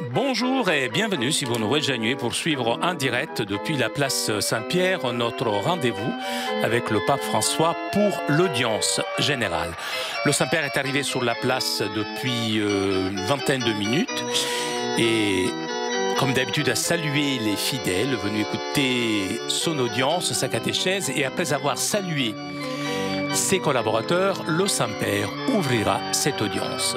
Bonjour et bienvenue si vous nous rejoignez pour suivre en direct depuis la place Saint-Pierre notre rendez-vous avec le pape François pour l'audience générale. Le Saint-Père est arrivé sur la place depuis une vingtaine de minutes et comme d'habitude a salué les fidèles venus écouter son audience, sa catéchèse, et après avoir salué ses collaborateurs, le Saint-Père ouvrira cette audience.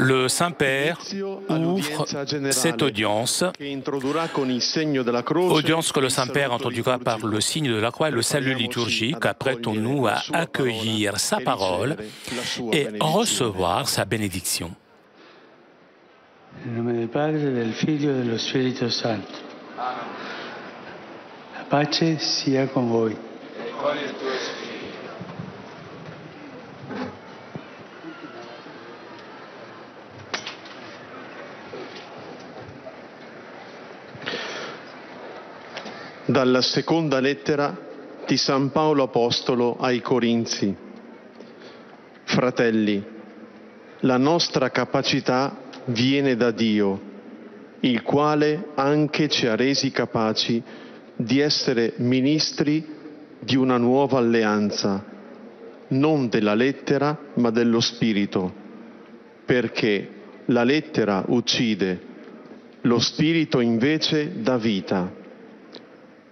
Le Saint-Père ouvre cette audience que le Saint-Père introduira par le signe de la croix et le salut liturgique. Apprêtons-nous à accueillir sa parole et recevoir sa bénédiction. Nel nome del Padre, del Figlio e dello Spirito Santo. La pace sia con voi. Dalla seconda lettera di San Paolo Apostolo ai Corinzi. Fratelli, la nostra capacità viene da Dio, il quale anche ci ha resi capaci di essere ministri di una nuova alleanza, non della lettera ma dello Spirito, perché la lettera uccide, lo Spirito invece dà vita.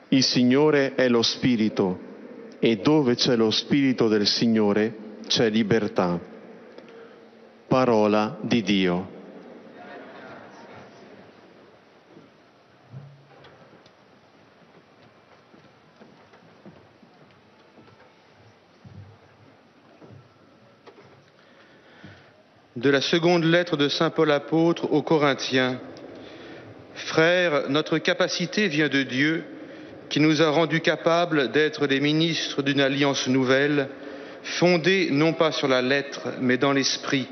Il Signore è lo Spirito e dove c'è lo Spirito del Signore c'è libertà. Parola di Dio. De la seconde lettre de Saint Paul apôtre aux Corinthiens. Frères, notre capacité vient de Dieu, qui nous a rendus capables d'être les ministres d'une alliance nouvelle, fondée non pas sur la lettre, mais dans l'esprit.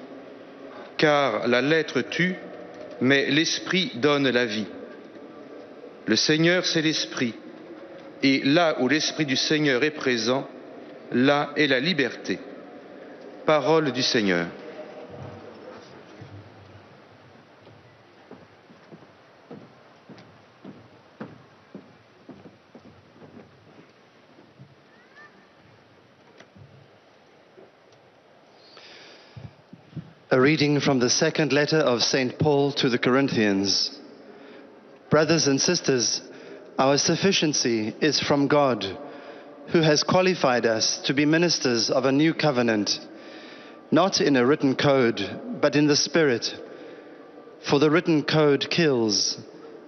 Car la lettre tue, mais l'esprit donne la vie. Le Seigneur, c'est l'esprit. Et là où l'esprit du Seigneur est présent, là est la liberté. Parole du Seigneur. A reading from the second letter of St. Paul to the Corinthians. Brothers and sisters, our sufficiency is from God, who has qualified us to be ministers of a new covenant, not in a written code, but in the Spirit. For the written code kills,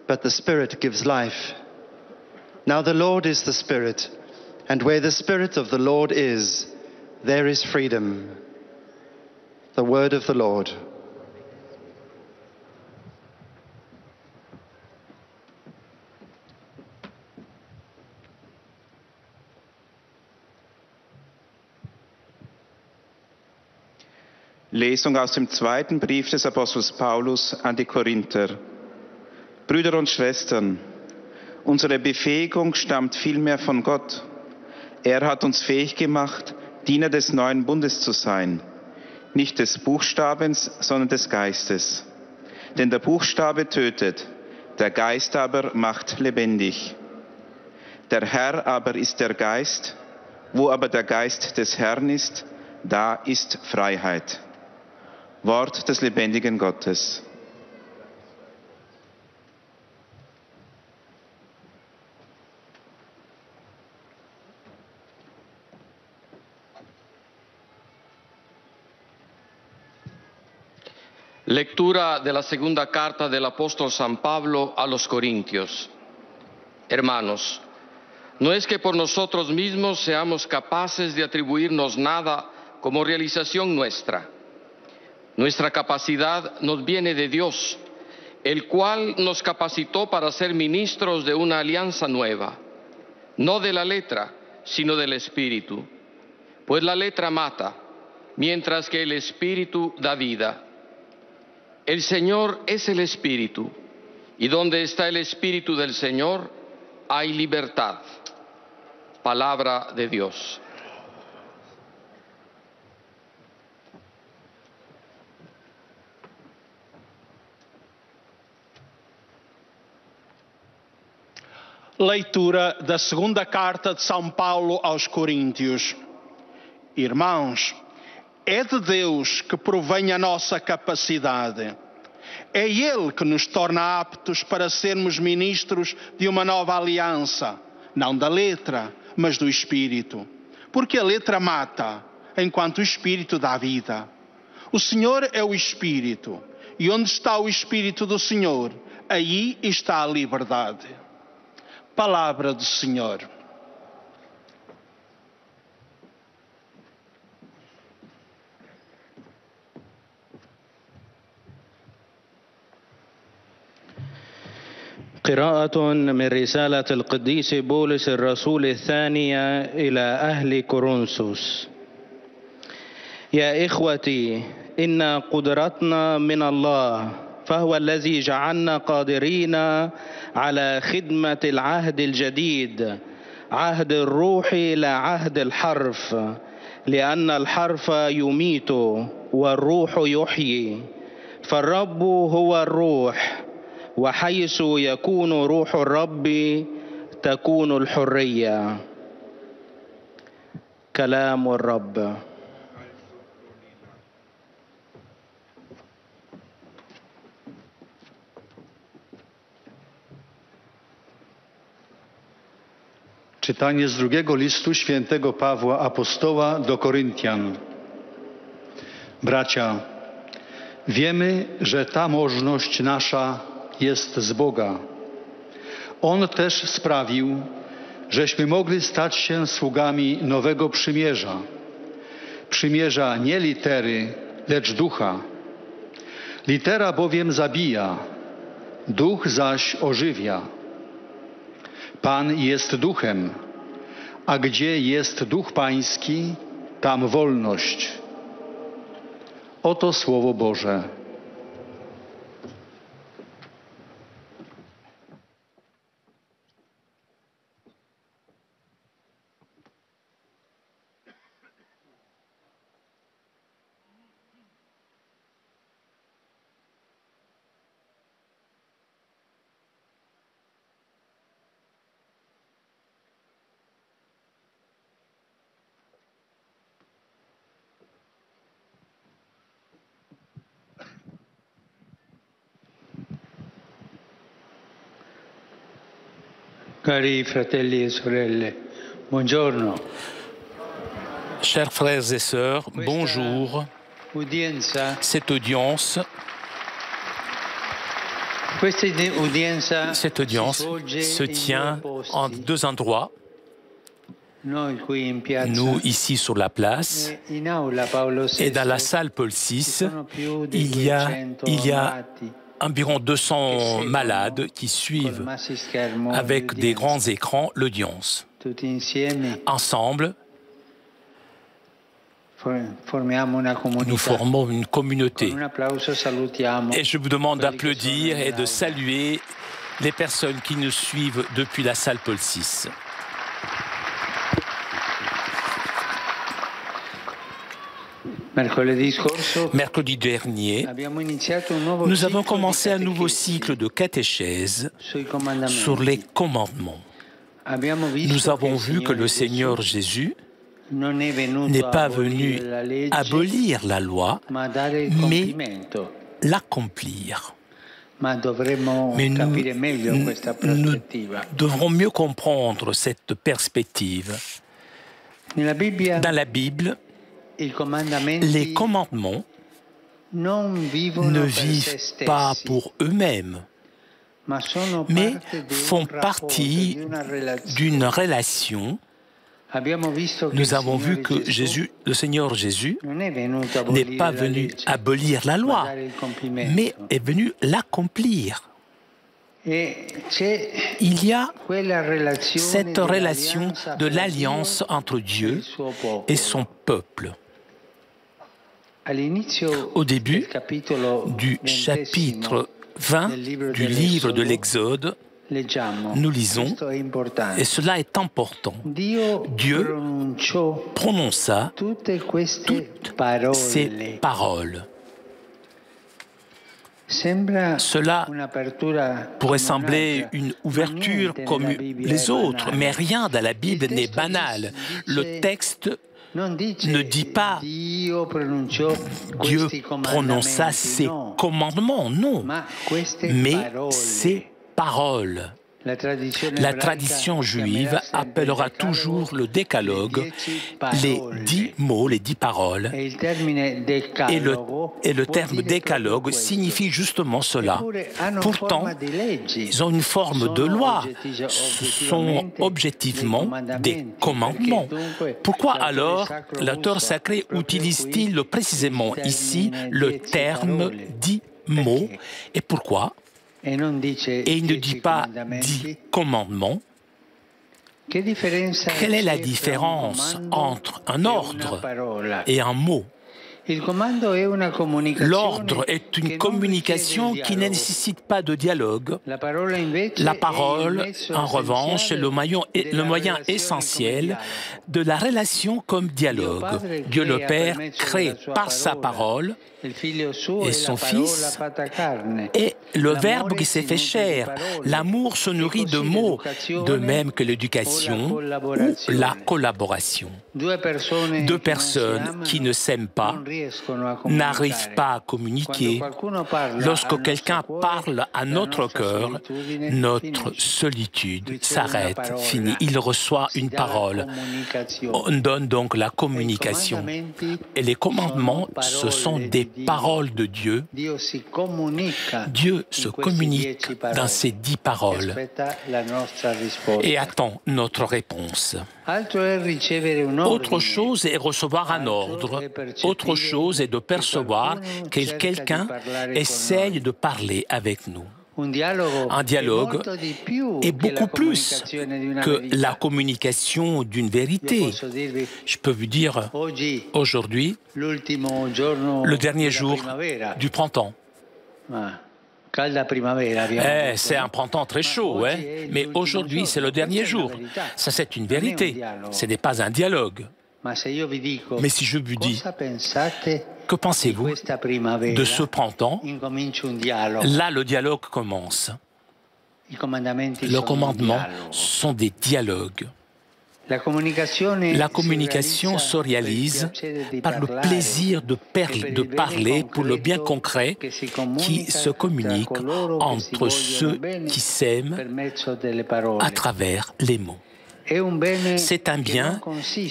but the Spirit gives life. Now the Lord is the Spirit, and where the Spirit of the Lord is, there is freedom. The word of the Lord. Lesung aus dem zweiten Brief des Apostels Paulus an die Korinther. Brüder und Schwestern, unsere Befähigung stammt vielmehr von Gott. Er hat uns fähig gemacht, Diener des neuen Bundes zu sein. Nicht des Buchstabens, sondern des Geistes. Denn der Buchstabe tötet, der Geist aber macht lebendig. Der Herr aber ist der Geist, wo aber der Geist des Herrn ist, da ist Freiheit. Wort des lebendigen Gottes. Lectura de la segunda carta del apóstol San Pablo a los Corintios. Hermanos, no es que por nosotros mismos seamos capaces de atribuirnos nada como realización nuestra. Nuestra capacidad nos viene de Dios, el cual nos capacitó para ser ministros de una alianza nueva, no de la letra, sino del Espíritu. Pues la letra mata, mientras que el Espíritu da vida. El Señor es el Espíritu, y donde está el Espíritu del Señor, hay libertad. Palabra de Dios. Leitura da segunda carta de São Paulo aos Coríntios. Irmãos, é de Deus que provém a nossa capacidade. É Ele que nos torna aptos para sermos ministros de uma nova aliança, não da letra, mas do Espírito. Porque a letra mata, enquanto o Espírito dá vida. O Senhor é o Espírito, e onde está o Espírito do Senhor, aí está a liberdade. Palavra do Senhor. قراءة من رسالة القديس بولس الرسول الثانية إلى أهل كورنثوس. يا إخوتي، إن قدرتنا من الله، فهو الذي جعلنا قادرين على خدمة العهد الجديد، عهد الروح لا عهد الحرف، لأن الحرف يميت والروح يحيي، فالرب هو الروح، وحيث يكون روح الرب تكون الحرية. كلام الرب. Czytanie z drugiego listu świętego Pawła Apostoła do Koryntian. Bracia, wiemy, że ta możność nasza jest z Boga. On też sprawił, żeśmy mogli stać się sługami nowego przymierza. Przymierza nie litery, lecz ducha. Litera bowiem zabija, duch zaś ożywia. Pan jest duchem, a gdzie jest duch pański, tam wolność. Oto słowo Boże. Cari fratelli e sorelle, buongiorno. Chers frères et sœurs, bonjour. Cette audience se tient en deux endroits. Nous, ici sur la place, et dans la salle Paul VI, il y a environ 200 malades qui suivent avec des grands écrans l'audience. Ensemble, nous formons une communauté. Et je vous demande d'applaudir et de saluer les personnes qui nous suivent depuis la salle Paul VI. Mercredi dernier, nous avons commencé un nouveau cycle de catéchèse sur les commandements. Nous avons vu que le Seigneur Jésus n'est pas venu abolir la loi, mais l'accomplir. Mais nous devrons mieux comprendre cette perspective. Dans la Bible, les commandements ne vivent pas pour eux-mêmes, mais font partie d'une relation. Nous avons vu que Jésus, le Seigneur Jésus n'est pas venu abolir la loi, mais est venu l'accomplir. Il y a cette relation de l'alliance entre Dieu et son peuple. Au début du chapitre 20 du livre de l'Exode, nous lisons, et cela est important, Dieu prononça toutes ces paroles. Cela pourrait sembler une ouverture comme les autres, mais rien dans la Bible n'est banal. Le texte ne dit pas Dieu prononça ses commandements, non, mais ses paroles. La tradition juive appellera toujours le décalogue les 10 mots, les 10 paroles. Et le terme décalogue signifie justement cela. Pourtant, ils ont une forme de loi. Ce sont objectivement des commandements. Pourquoi alors l'auteur sacré utilise-t-il précisément ici le terme 10 mots? Et pourquoi? Et il ne dit pas 10 commandements. Quelle est la différence entre un ordre et un mot? L'ordre est une communication qui ne nécessite pas de dialogue. La parole, en revanche, est le moyen essentiel de la relation comme dialogue. Dieu le Père crée par sa parole et son Fils et le Verbe qui s'est fait chair. L'amour se nourrit de mots, de même que l'éducation ou la collaboration. Deux personnes qui ne s'aiment pas n'arrivent pas à communiquer. Lorsque quelqu'un parle à notre cœur, notre solitude s'arrête, finit. Il reçoit une parole. On donne donc la communication. Et les commandements, ce sont des paroles de Dieu. Dieu se communique dans ces 10 paroles et attend notre réponse. Autre chose est recevoir un ordre. Autre chose est de percevoir que quelqu'un essaye de parler avec nous. Un dialogue est beaucoup plus que la communication d'une vérité. Je peux vous dire, aujourd'hui, le dernier jour du printemps. C'est un printemps très chaud, hein? Mais aujourd'hui, c'est le dernier jour. Ça, c'est une vérité. Ce n'est pas un dialogue. Mais si je vous dis, que pensez-vous de ce printemps? Là, le dialogue commence. Les commandements sont des dialogues. La communication se réalise par le plaisir de parler pour le bien concret qui se communique entre ceux qui s'aiment à travers les mots. C'est un bien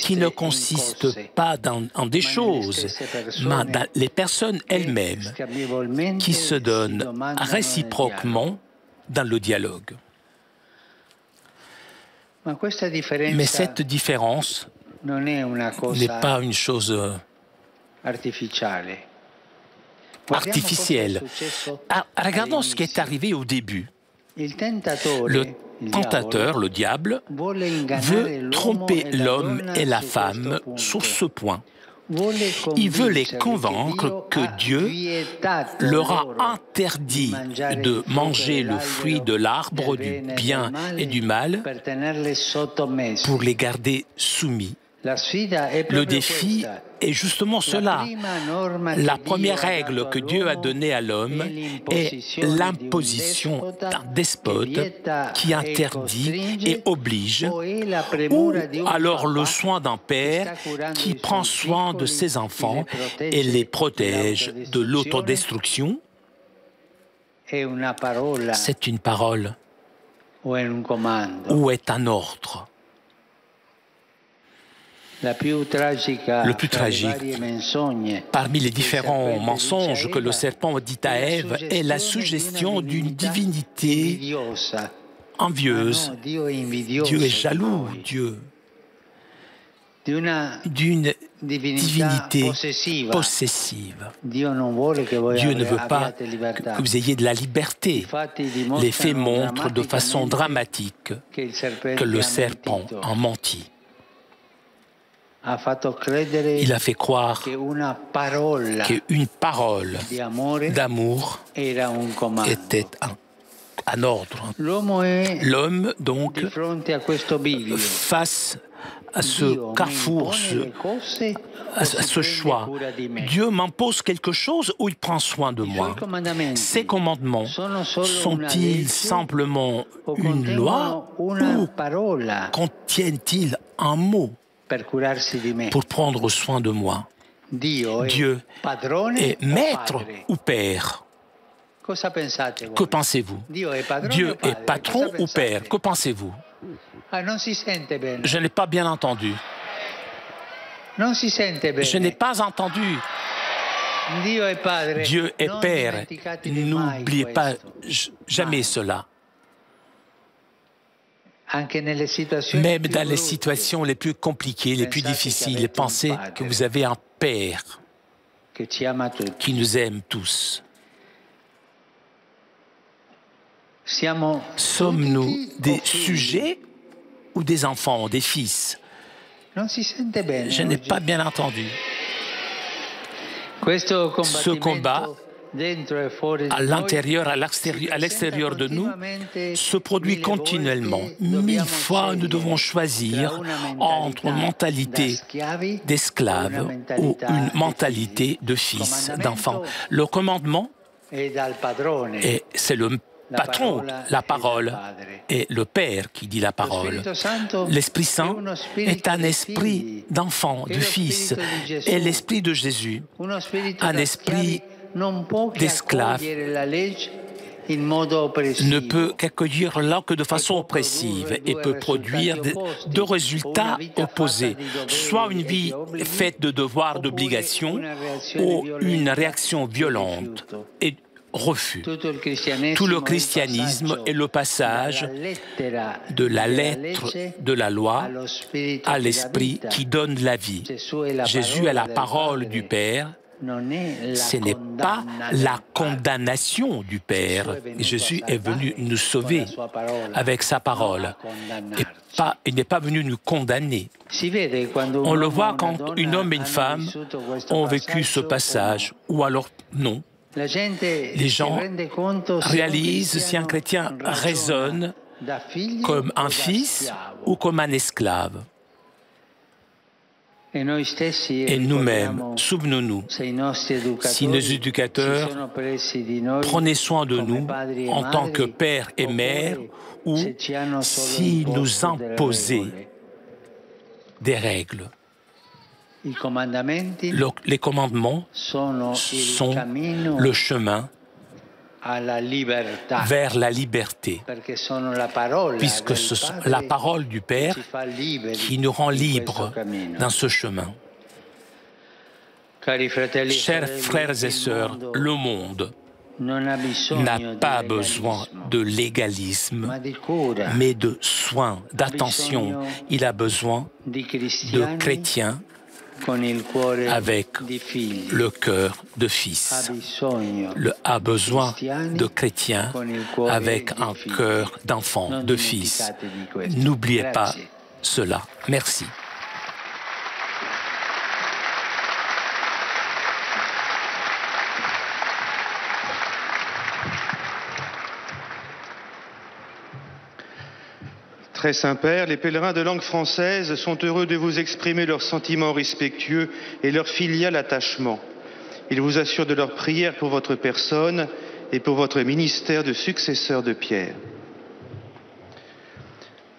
qui ne consiste pas en des choses, mais dans les personnes elles-mêmes qui se donnent réciproquement dans le dialogue. Mais cette différence n'est pas une chose artificielle. Regardons ce qui est arrivé au début. Le tentateur, le diable, veut tromper l'homme et la femme sur ce point. Il veut les convaincre que Dieu leur a interdit de manger le fruit de l'arbre du bien et du mal pour les garder soumis. Le défi est justement cela. La première règle que Dieu a donnée à l'homme est l'imposition d'un despote qui interdit et oblige, ou alors le soin d'un père qui prend soin de ses enfants et les protège de l'autodestruction. C'est une parole ou est un ordre. Le plus tragique, parmi les différents mensonges que le serpent dit à Ève, est la suggestion d'une divinité envieuse. Dieu est jaloux, Dieu. D'une divinité possessive. Dieu ne veut pas que vous ayez de la liberté. Les faits montrent de façon dramatique que le serpent a menti. Il a fait croire qu'une parole d'amour était un ordre. L'homme, donc, face à ce carrefour, à ce choix, Dieu m'impose quelque chose ou il prend soin de moi? Ces commandements sont-ils simplement une loi ou contiennent-ils un mot pour prendre soin de moi? Dieu est maître ou père? Que pensez-vous? Dieu est patron ou père? Que pensez-vous? Je n'ai pas bien entendu. Je n'ai pas entendu. Dieu est père. N'oubliez pas jamais cela. Même dans les situations les plus compliquées, les plus difficiles, pensez que vous avez un Père qui nous aime tous. Sommes-nous des sujets ou des enfants, des fils? Je n'ai pas bien entendu. Ce combat, à l'intérieur, à l'extérieur de nous, se produit continuellement. 1000 fois, nous devons choisir entre une mentalité d'esclave ou une mentalité de fils, d'enfant. Le commandement, c'est le patron, la parole, et le Père qui dit la parole. L'Esprit Saint est un esprit d'enfant, de fils, et l'Esprit de Jésus, un esprit d'esclave, ne peut qu'accueillir là que de façon oppressive et peut produire deux résultats opposés, soit une vie faite de devoirs, d'obligations, ou une réaction violente et refus. Tout le christianisme est le passage de la lettre de la loi à l'esprit qui donne la vie. Jésus est la parole du Père. Ce n'est pas la condamnation du Père. Jésus est venu nous sauver avec sa parole. Il n'est pas venu nous condamner. On le voit quand un homme et une femme ont vécu ce passage, ou alors non. Les gens réalisent si un chrétien raisonne comme un fils ou comme un esclave. Et nous-mêmes, souvenons-nous, si nos éducateurs prenaient soin de nous en tant que père et mère, ou s'ils nous imposaient des règles. Les commandements sont le chemin vers la liberté, puisque ce sont la parole du Père qui nous rend libres dans ce chemin. Chers frères et sœurs, le monde n'a pas besoin de légalisme, mais de soins, d'attention. Il a besoin de chrétiens avec le cœur de fils. A besoin de chrétiens avec un cœur d'enfant, de fils. N'oubliez pas cela. Merci. Très Saint-Père, les pèlerins de langue française sont heureux de vous exprimer leurs sentiments respectueux et leur filial attachement. Ils vous assurent de leur prière pour votre personne et pour votre ministère de successeur de Pierre.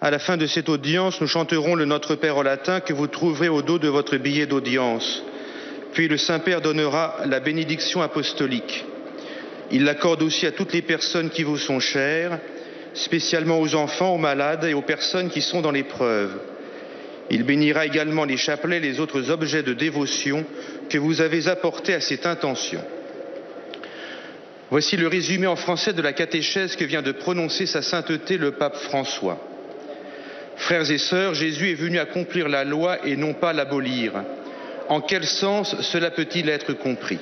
À la fin de cette audience, nous chanterons le Notre Père en latin que vous trouverez au dos de votre billet d'audience. Puis le Saint-Père donnera la bénédiction apostolique. Il l'accorde aussi à toutes les personnes qui vous sont chères, spécialement aux enfants, aux malades et aux personnes qui sont dans l'épreuve. Il bénira également les chapelets et les autres objets de dévotion que vous avez apportés à cette intention. Voici le résumé en français de la catéchèse que vient de prononcer sa sainteté le pape François. Frères et sœurs, Jésus est venu accomplir la loi et non pas l'abolir. En quel sens cela peut-il être compris?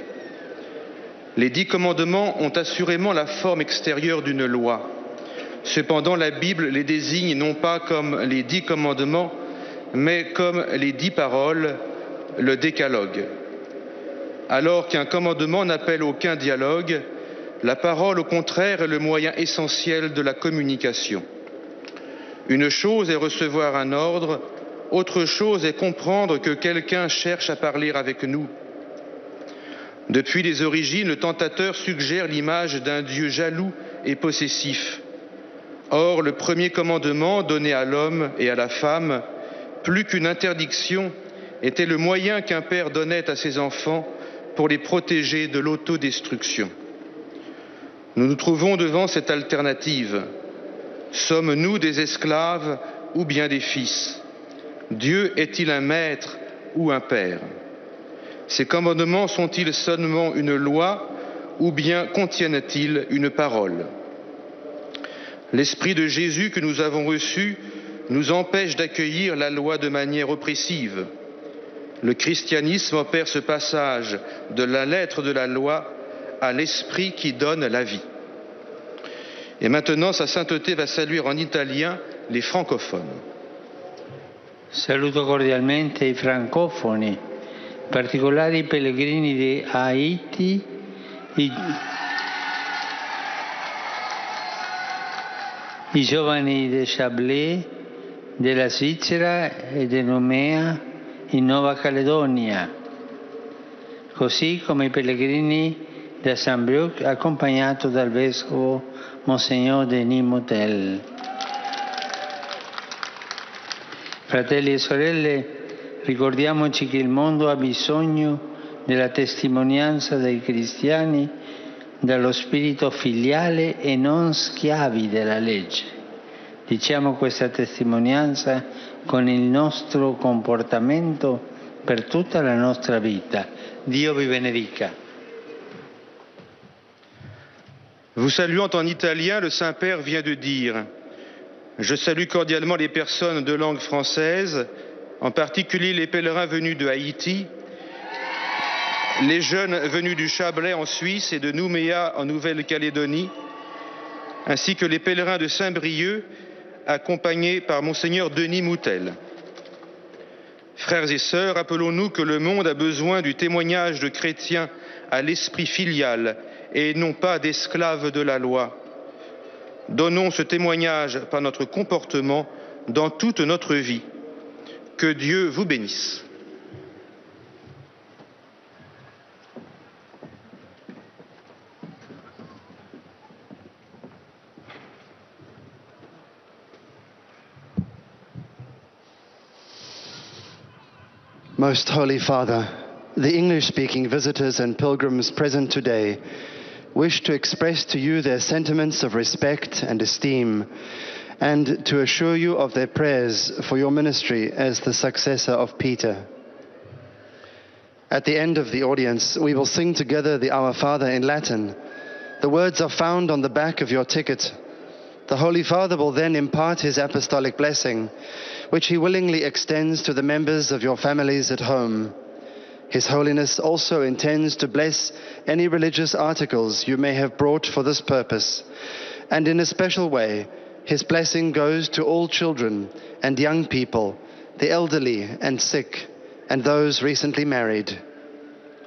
Les 10 commandements ont assurément la forme extérieure d'une loi. Cependant, la Bible les désigne non pas comme les 10 commandements, mais comme les 10 paroles, le décalogue. Alors qu'un commandement n'appelle aucun dialogue, la parole, au contraire, est le moyen essentiel de la communication. Une chose est recevoir un ordre, autre chose est comprendre que quelqu'un cherche à parler avec nous. Depuis les origines, le tentateur suggère l'image d'un Dieu jaloux et possessif. Or, le premier commandement donné à l'homme et à la femme, plus qu'une interdiction, était le moyen qu'un père donnait à ses enfants pour les protéger de l'autodestruction. Nous nous trouvons devant cette alternative. Sommes-nous des esclaves ou bien des fils? Dieu est-il un maître ou un père? Ces commandements sont-ils seulement une loi ou bien contiennent-ils une parole? L'esprit de Jésus que nous avons reçu nous empêche d'accueillir la loi de manière oppressive. Le christianisme opère ce passage de la lettre de la loi à l'esprit qui donne la vie. Et maintenant, sa sainteté va saluer en italien les francophones. Saluto cordialmente i francofoni, in particolare i pellegrini di Haiti, i giovani di Chablais, della Svizzera e di Nouméa in Nuova Caledonia, così come i pellegrini da Saint-Brieuc accompagnato dal vescovo Monsignor Denis Moutel. Fratelli e sorelle, ricordiamoci che il mondo ha bisogno della testimonianza dei cristiani dallo spirito filiale e non schiavi della legge. Diciamo questa testimonianza con il nostro comportamento per tutta la nostra vita. Dio vi benedica. Vous saluant en italien, le Saint-Père vient de dire « Je salue cordialement les personnes de langue française, en particulier les pèlerins venus de Haïti, les jeunes venus du Chablais en Suisse et de Nouméa en Nouvelle-Calédonie, ainsi que les pèlerins de Saint-Brieuc, accompagnés par Monseigneur Denis Moutel. Frères et sœurs, rappelons-nous que le monde a besoin du témoignage de chrétiens à l'esprit filial et non pas d'esclaves de la loi. Donnons ce témoignage par notre comportement dans toute notre vie. Que Dieu vous bénisse. Most Holy Father, the English-speaking visitors and pilgrims present today wish to express to you their sentiments of respect and esteem and to assure you of their prayers for your ministry as the successor of Peter. At the end of the audience, we will sing together the Our Father in Latin. The words are found on the back of your ticket. The Holy Father will then impart his apostolic blessing, which he willingly extends to the members of your families at home. His Holiness also intends to bless any religious articles you may have brought for this purpose, and in a special way, his blessing goes to all children and young people, the elderly and sick, and those recently married.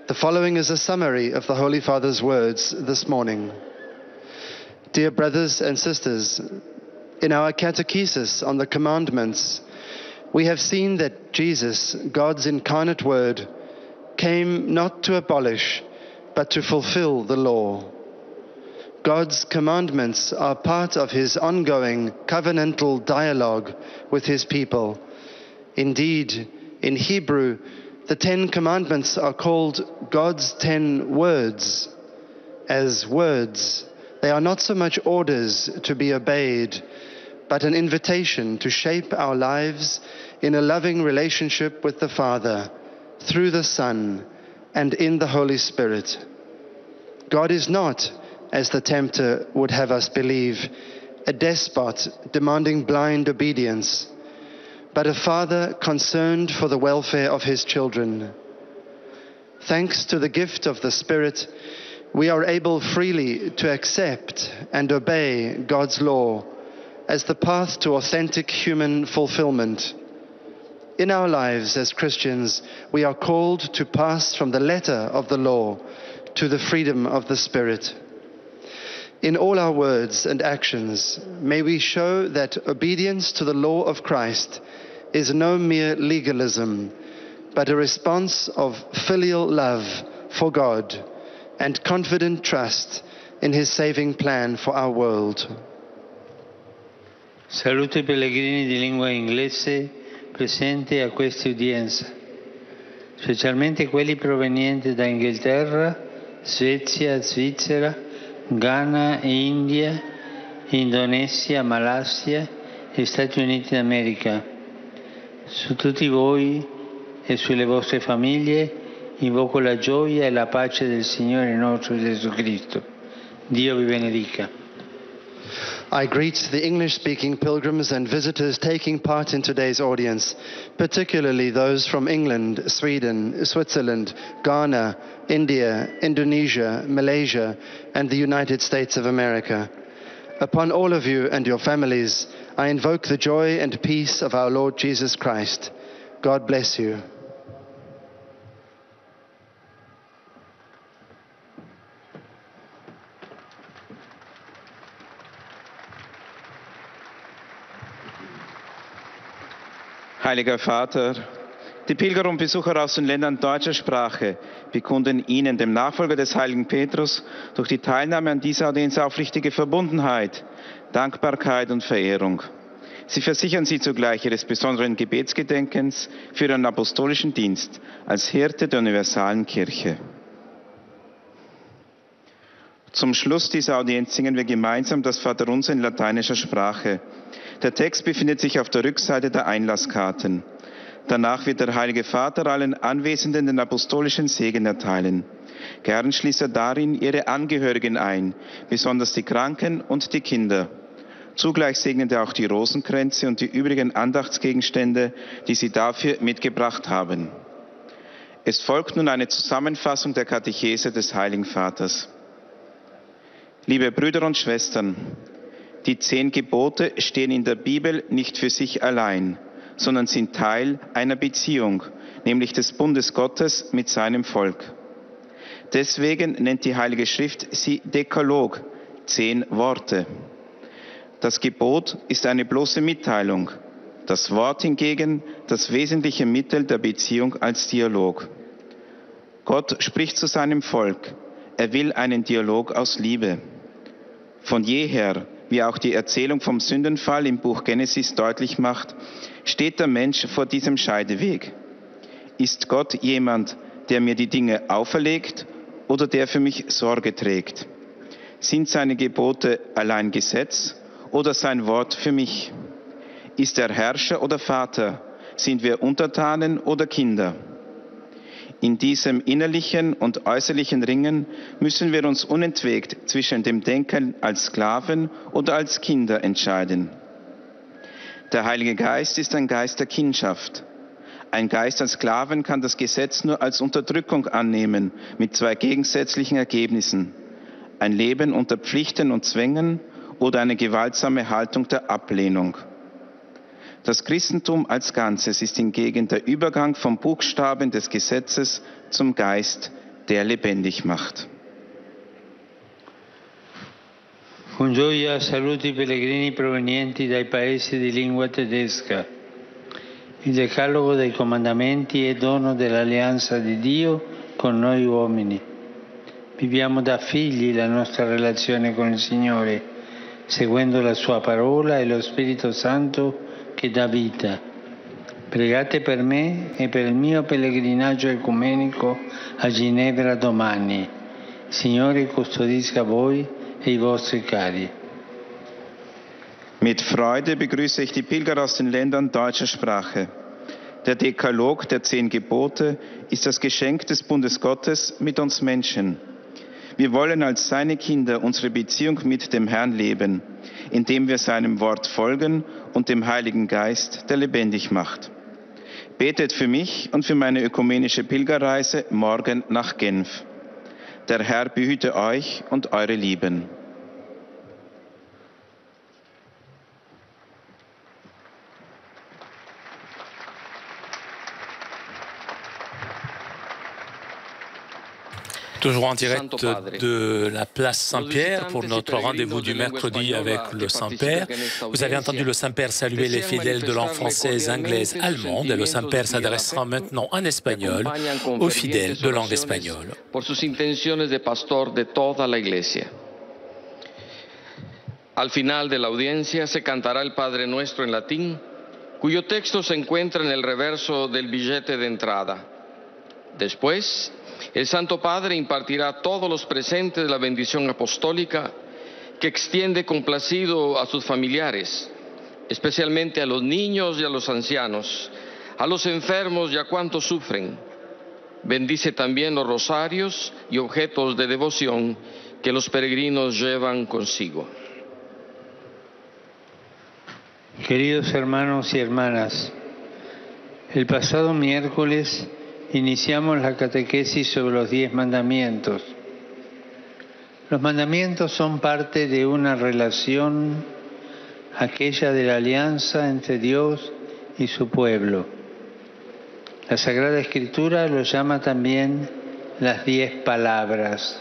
The following is a summary of the Holy Father's words this morning. Dear brothers and sisters, in our catechesis on the commandments, we have seen that Jesus, God's incarnate Word, came not to abolish, but to fulfill the law. God's commandments are part of his ongoing covenantal dialogue with his people. Indeed, in Hebrew, the 10 commandments are called God's 10 words. As words, they are not so much orders to be obeyed, but an invitation to shape our lives in a loving relationship with the Father, through the Son, and in the Holy Spirit. God is not, as the tempter would have us believe, a despot demanding blind obedience, but a Father concerned for the welfare of his children. Thanks to the gift of the Spirit, we are able freely to accept and obey God's law as the path to authentic human fulfillment. In our lives as Christians, we are called to pass from the letter of the law to the freedom of the Spirit. In all our words and actions, may we show that obedience to the law of Christ is no mere legalism, but a response of filial love for God and confident trust in his saving plan for our world. Saluto i pellegrini di lingua inglese presenti a questa udienza, specialmente quelli provenienti da Inghilterra, Svezia, Svizzera, Ghana, India, Indonesia, Malaysia e Stati Uniti d'America. Su tutti voi e sulle vostre famiglie invoco la gioia e la pace del Signore nostro Gesù Cristo. Dio vi benedica. I greet the English-speaking pilgrims and visitors taking part in today's audience, particularly those from England, Sweden, Switzerland, Ghana, India, Indonesia, Malaysia, and the United States of America. Upon all of you and your families, I invoke the joy and peace of our Lord Jesus Christ. God bless you. Heiliger Vater, die Pilger und Besucher aus den Ländern deutscher Sprache bekunden Ihnen, dem Nachfolger des heiligen Petrus, durch die Teilnahme an dieser Audienz aufrichtige Verbundenheit, Dankbarkeit und Verehrung. Sie versichern Sie zugleich Ihres besonderen Gebetsgedenkens für Ihren apostolischen Dienst als Hirte der universalen Kirche. Zum Schluss dieser Audienz singen wir gemeinsam das Vaterunser in lateinischer Sprache. Der Text befindet sich auf der Rückseite der Einlasskarten. Danach wird der Heilige Vater allen Anwesenden den apostolischen Segen erteilen. Gern schließt er darin ihre Angehörigen ein, besonders die Kranken und die Kinder. Zugleich segnet er auch die Rosenkränze und die übrigen Andachtsgegenstände, die sie dafür mitgebracht haben. Es folgt nun eine Zusammenfassung der Katechese des Heiligen Vaters. Liebe Brüder und Schwestern, die 10 Gebote stehen in der Bibel nicht für sich allein, sondern sind Teil einer Beziehung, nämlich des Bundes Gottes mit seinem Volk. Deswegen nennt die Heilige Schrift sie Dekalog, 10 Worte. Das Gebot ist eine bloße Mitteilung, das Wort hingegen das wesentliche Mittel der Beziehung als Dialog. Gott spricht zu seinem Volk, er will einen Dialog aus Liebe. Von jeher, wie auch die Erzählung vom Sündenfall im Buch Genesis deutlich macht, steht der Mensch vor diesem Scheideweg. Ist Gott jemand, der mir die Dinge auferlegt oder der für mich Sorge trägt? Sind seine Gebote allein Gesetz oder sein Wort für mich? Ist er Herrscher oder Vater? Sind wir Untertanen oder Kinder? In diesem innerlichen und äußerlichen Ringen müssen wir uns unentwegt zwischen dem Denken als Sklaven oder als Kinder entscheiden. Der Heilige Geist ist ein Geist der Kindschaft. Ein Geist als Sklaven kann das Gesetz nur als Unterdrückung annehmen, mit 2 gegensätzlichen Ergebnissen: ein Leben unter Pflichten und Zwängen oder eine gewaltsame Haltung der Ablehnung. Das Christentum als Ganzes ist hingegen der Übergang vom Buchstaben des Gesetzes zum Geist, der lebendig macht. Con gioia saluto i pellegrini provenienti dai paesi di lingua tedesca. Il decalogo dei comandamenti è dono dell'alleanza di Dio con noi uomini. Viviamo da figli la nostra relazione con il Signore, seguendo la Sua parola e lo Spirito Santo che dà vita. Pregate per me e per il mio pellegrinaggio ecumenico a Ginevra domani. Signore custodisca voi e i vostri cari. Mit Freude begrüße ich die Pilger aus den Ländern deutscher Sprache. Der Dekalog der 10 Gebote ist das Geschenk des Bundes Gottes mit uns Menschen. Wir wollen als seine Kinder unsere Beziehung mit dem Herrn leben, indem wir seinem Wort folgen und dem Heiligen Geist, der lebendig macht. Betet für mich und für meine ökumenische Pilgerreise morgen nach Genf. Der Herr behüte euch und eure Lieben. Toujours en direct de la place Saint-Pierre pour notre rendez-vous du mercredi avec le Saint-Père. Vous avez entendu le Saint-Père saluer les fidèles de langue française, anglaise, allemande, et le Saint-Père s'adressera maintenant en espagnol aux fidèles de langue espagnole. Por sus intenciones de pastor de toda la Iglesia. Al final de la audiencia se cantará el Padre Nuestro en latín, cuyo texto se encuentra en el reverso del billete de entrada. Después, el Santo Padre impartirá a todos los presentes la bendición apostólica que extiende complacido a sus familiares, especialmente a los niños y a los ancianos, a los enfermos y a cuantos sufren. Bendice también los rosarios y objetos de devoción que los peregrinos llevan consigo. Queridos hermanos y hermanas, el pasado miércoles iniciamos la catequesis sobre los 10 mandamientos. Los mandamientos son parte de una relación, aquella de la alianza entre Dios y su pueblo. La Sagrada Escritura lo llama también las 10 palabras.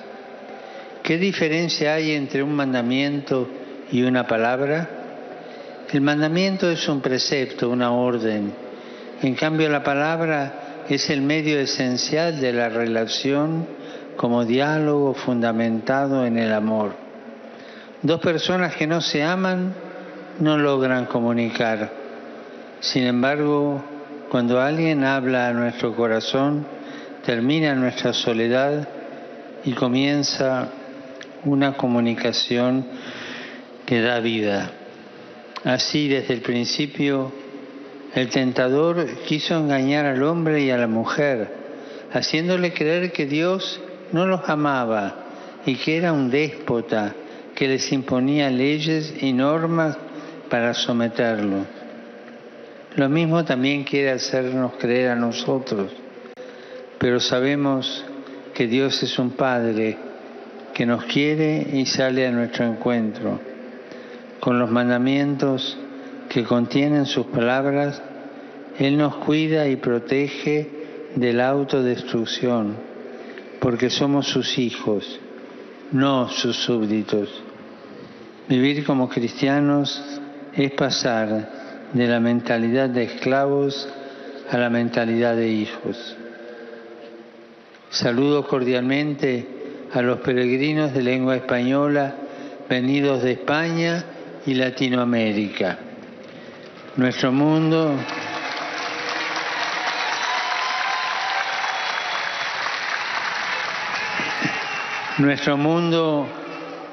¿Qué diferencia hay entre un mandamiento y una palabra? El mandamiento es un precepto, una orden. En cambio, la palabra es el medio esencial de la relación como diálogo fundamentado en el amor. Dos personas que no se aman no logran comunicar. Sin embargo, cuando alguien habla a nuestro corazón, termina nuestra soledad y comienza una comunicación que da vida. Así, desde el principio, el tentador quiso engañar al hombre y a la mujer, haciéndole creer que Dios no los amaba y que era un déspota que les imponía leyes y normas para someterlos. Lo mismo también quiere hacernos creer a nosotros, pero sabemos que Dios es un Padre que nos quiere y sale a nuestro encuentro. Con los mandamientos que contienen sus palabras, Él nos cuida y protege de la autodestrucción, porque somos sus hijos, no sus súbditos. Vivir como cristianos es pasar de la mentalidad de esclavos a la mentalidad de hijos. Saludo cordialmente a los peregrinos de lengua española venidos de España y Latinoamérica. Nuestro mundo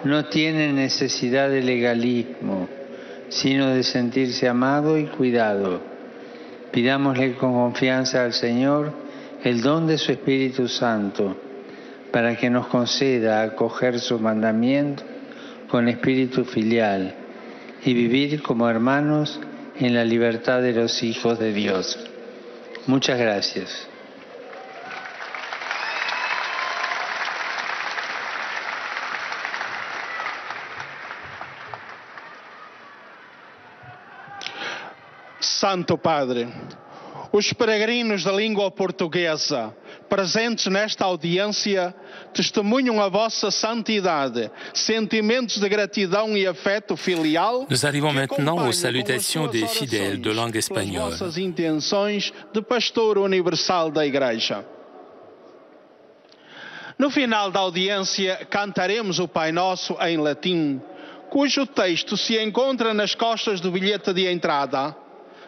no tiene necesidad de legalismo, sino de sentirse amado y cuidado. Pidámosle con confianza al Señor el don de su Espíritu Santo, para que nos conceda acoger su mandamiento con espíritu filial y vivir como hermanos en la libertad de los hijos de Dios. Muchas gracias. Santo Padre, os peregrinos da língua portuguesa presentes nesta audiência testemunham a vossa santidade, sentimentos de gratidão e afeto filial. Nous arrivons maintenant aux salutations des fidèles de langue espagnole. Vossas intenções de pastor universal da Igreja. No final da audiência, cantaremos o Pai Nosso em latim, cujo texto se encontra nas costas do bilhete de entrada.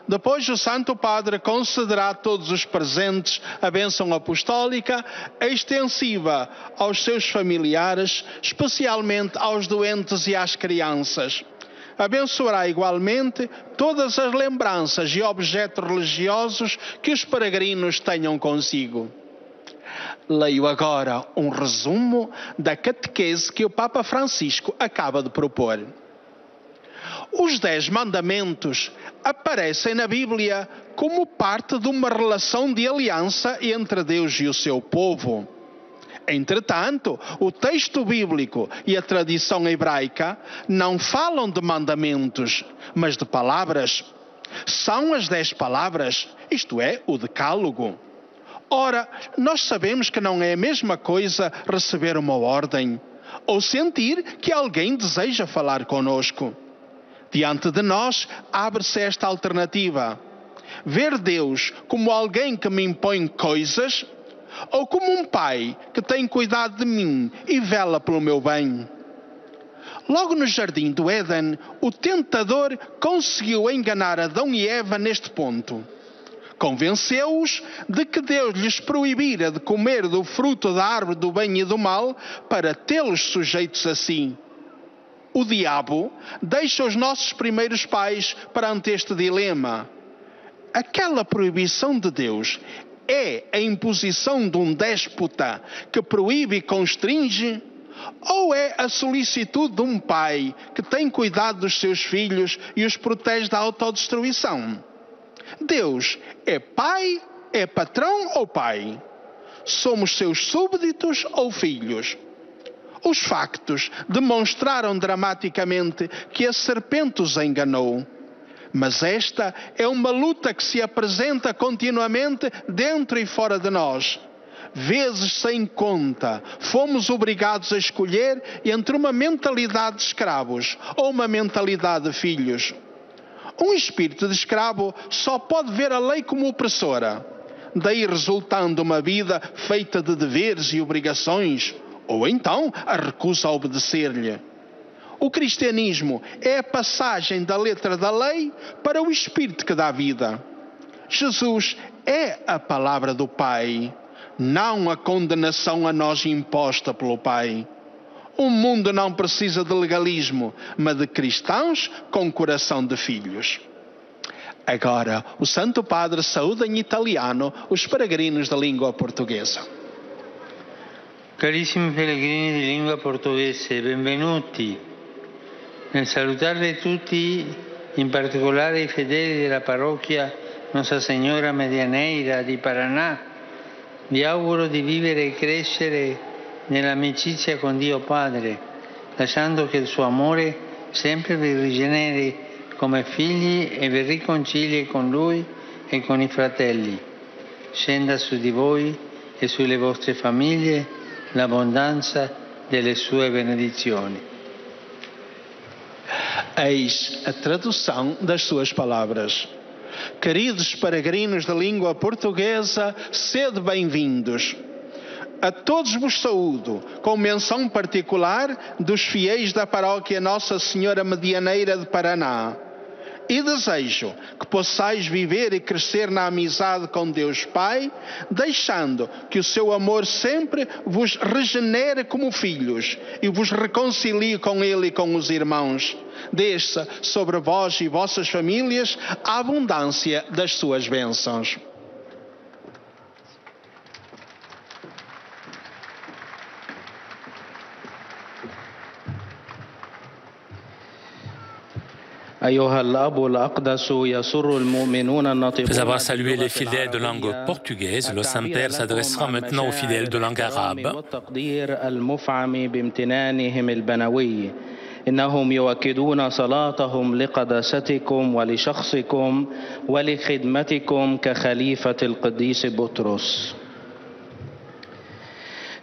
Depois, o Santo Padre concederá a todos os presentes a bênção apostólica extensiva aos seus familiares, especialmente aos doentes e às crianças. abençoará igualmente todas as lembranças e objetos religiosos que os peregrinos tenham consigo. Leio agora um resumo da catequese que o Papa Francisco acaba de propor. Os 10 mandamentos aparecem na Bíblia como parte de uma relação de aliança entre Deus e o seu povo. Entretanto, o texto bíblico e a tradição hebraica não falam de mandamentos, mas de palavras. São as 10 palavras, isto é, o decálogo. Ora, nós sabemos que não é a mesma coisa receber uma ordem ou sentir que alguém deseja falar conosco. Diante de nós, abre-se esta alternativa: ver Deus como alguém que me impõe coisas ou como um pai que tem cuidado de mim e vela pelo meu bem. Logo no jardim do Éden, o tentador conseguiu enganar Adão e Eva neste ponto. Convenceu-os de que Deus lhes proibira de comer do fruto da árvore do bem e do mal para tê-los sujeitos a si. O diabo deixa os nossos primeiros pais perante este dilema. Aquela proibição de Deus é a imposição de um déspota que proíbe e constringe? Ou é a solicitude de um pai que tem cuidado dos seus filhos e os protege da autodestruição? Deus é pai, é patrão ou pai? Somos seus súbditos ou filhos? Os factos demonstraram dramaticamente que a serpente os enganou. Mas esta é uma luta que se apresenta continuamente dentro e fora de nós. Vezes sem conta, fomos obrigados a escolher entre uma mentalidade de escravos ou uma mentalidade de filhos. Um espírito de escravo só pode ver a lei como opressora, daí resultando uma vida feita de deveres e obrigações, ou então a recusa a obedecer-lhe. O cristianismo é a passagem da letra da lei para o espírito que dá vida. Jesus é a palavra do Pai, não a condenação a nós imposta pelo Pai. O mundo não precisa de legalismo, mas de cristãos com coração de filhos. Agora, o Santo Padre saúda em italiano os peregrinos da língua portuguesa. Carissimi pellegrini di lingua portoghese, benvenuti. Nel salutarvi tutti, in particolare i fedeli della parrocchia Nostra Signora Medianeira di Paraná, vi auguro di vivere e crescere nell'amicizia con Dio Padre, lasciando che il suo amore sempre vi rigeneri come figli e vi riconcili con Lui e con i fratelli. Scenda su di voi e sulle vostre famiglie l'abbondanza delle sue benedizioni. Eis a tradução das suas palavras. Queridos peregrinos da língua portuguesa, sede bem-vindos. A todos vos saúdo, com menção particular dos fiéis da paróquia Nossa Senhora Medianeira de Paraná. E desejo que possais viver e crescer na amizade com Deus Pai, deixando que o seu amor sempre vos regenere como filhos e vos reconcilie com Ele e com os irmãos. Desça sobre vós e vossas famílias a abundância das suas bênçãos. Après avoir salué les fidèles de langue portugaise, le Saint-Père s'adressera maintenant aux fidèles de langue arabe. إنهم يؤكدون صلاتهم لقداستكم ولشخصكم ولخدمتكم كخليفة القديس بطرس.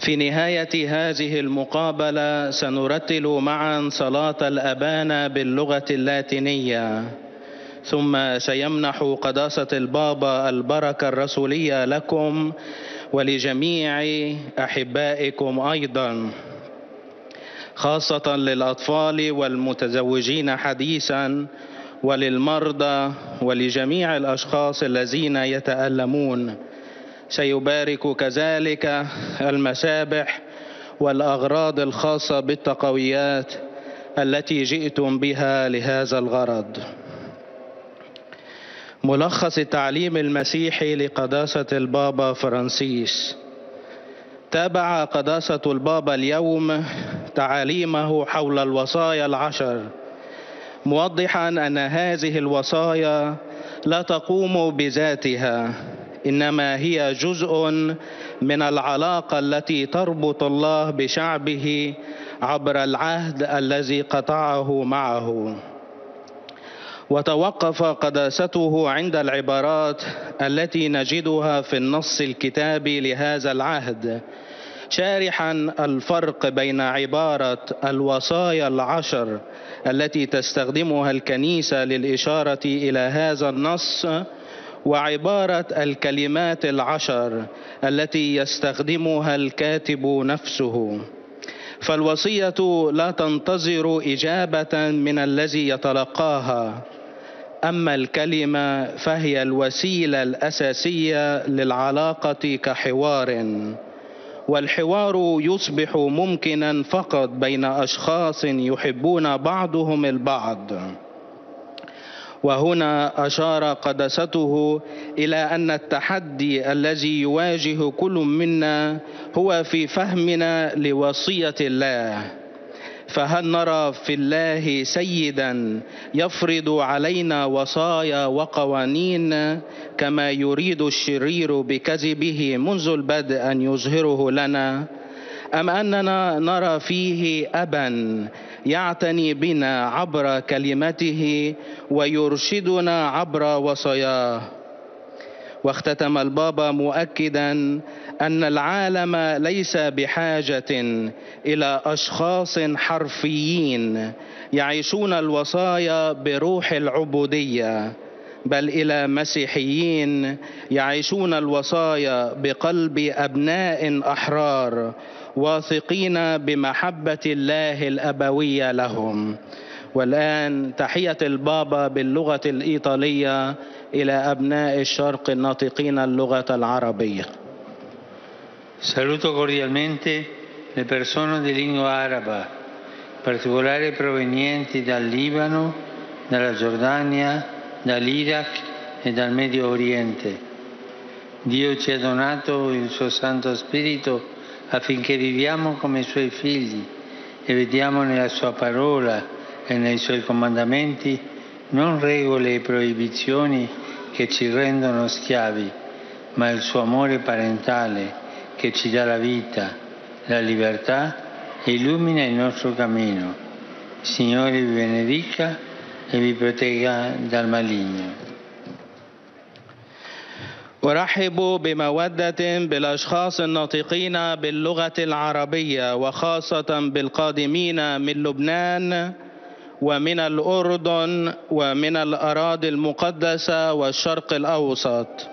في نهاية هذه المقابلة سنرتل معا صلاة الأبانا باللغة اللاتينية، ثم سيمنح قداسة البابا البركة الرسولية لكم ولجميع أحبائكم أيضا، خاصة للأطفال والمتزوجين حديثا وللمرضى ولجميع الأشخاص الذين يتألمون. سيبارك كذلك المسابح والأغراض الخاصة بالتقويات التي جئتم بها لهذا الغرض. ملخص التعليم المسيحي لقداسة البابا فرانسيس. تابع قداسة البابا اليوم تعاليمه حول الوصايا العشر، موضحا أن هذه الوصايا لا تقوم بذاتها، إنما هي جزء من العلاقة التي تربط الله بشعبه عبر العهد الذي قطعه معه. وتوقف قداسته عند العبارات التي نجدها في النص الكتابي لهذا العهد، شارحا الفرق بين عبارة الوصايا العشر التي تستخدمها الكنيسة للإشارة إلى هذا النص، وعبارة الكلمات العشر التي يستخدمها الكاتب نفسه. فالوصية لا تنتظر إجابة من الذي يتلقاها، أما الكلمة فهي الوسيلة الأساسية للعلاقة كحوار، والحوار يصبح ممكنا فقط بين أشخاص يحبون بعضهم البعض. وهنا أشار قداسته إلى أن التحدي الذي يواجه كل منا هو في فهمنا لوصية الله. فهل نرى في الله سيدا يفرض علينا وصايا وقوانين كما يريد الشرير بكذبه منذ البدء أن يظهره لنا، أم أننا نرى فيه أبا يعتني بنا عبر كلمته ويرشدنا عبر وصاياه؟ واختتم البابا مؤكدا أن العالم ليس بحاجة إلى أشخاص حرفيين يعيشون الوصايا بروح العبودية، بل إلى مسيحيين يعيشون الوصايا بقلب أبناء أحرار واثقين بمحبة الله الأبوية لهم. والآن تحية البابا باللغة الإيطالية إلى أبناء الشرق الناطقين اللغة العربية. Saluto cordialmente le persone di lingua araba, in particolare provenienti dal Libano, dalla Giordania, dall'Iraq e dal Medio Oriente. Dio ci ha donato il suo Santo Spirito affinché viviamo come suoi figli e vediamo nella sua parola e nei suoi comandamenti non regole e proibizioni che ci rendono schiavi, ma il suo amore parentale che ci dà la vita, la libertà e illumina il nostro cammino. Il Signore vi benedica e vi protegga dal maligno. أرحب بمودة بالأشخاص الناطقين باللغة العربية، وخاصة بالقادمين من لبنان ومن الأردن ومن الأراضي المقدسة والشرق الأوسط.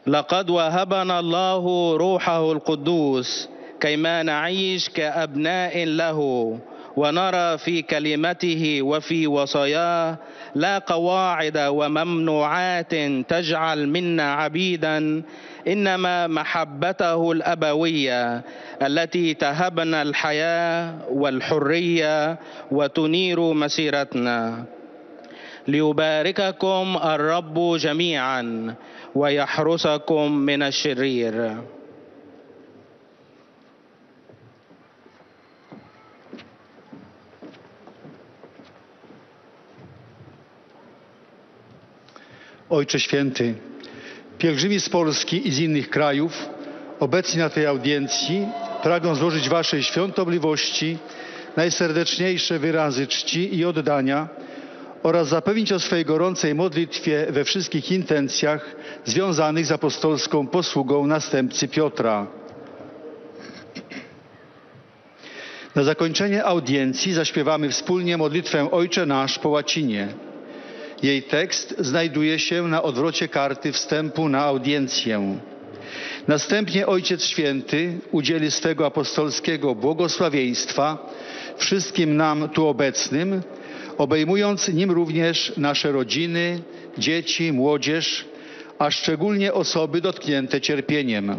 لقد وهبنا الله روحه القدوس كيما نعيش كأبناء له، ونرى في كلمته وفي وصاياه لا قواعد وممنوعات تجعل منا عبيدا، إنما محبته الأبوية التي تهبنا الحياة والحرية وتنير مسيرتنا. ليبارككم الرب جميعا ويحرسكم من الشرير. Ojcze Święty, pielgrzymi z Polski i z innych krajów obecni na tej audiencji pragną złożyć Waszej świątobliwości najserdeczniejsze wyrazy czci i oddania oraz zapewnić o swej gorącej modlitwie we wszystkich intencjach związanych z apostolską posługą następcy Piotra. Na zakończenie audiencji zaśpiewamy wspólnie modlitwę Ojcze Nasz po łacinie. Jej tekst znajduje się na odwrocie karty wstępu na audiencję. Następnie Ojciec Święty udzieli swego apostolskiego błogosławieństwa wszystkim nam tu obecnym, obejmując nim również nasze rodziny, dzieci, młodzież, a szczególnie osoby dotknięte cierpieniem.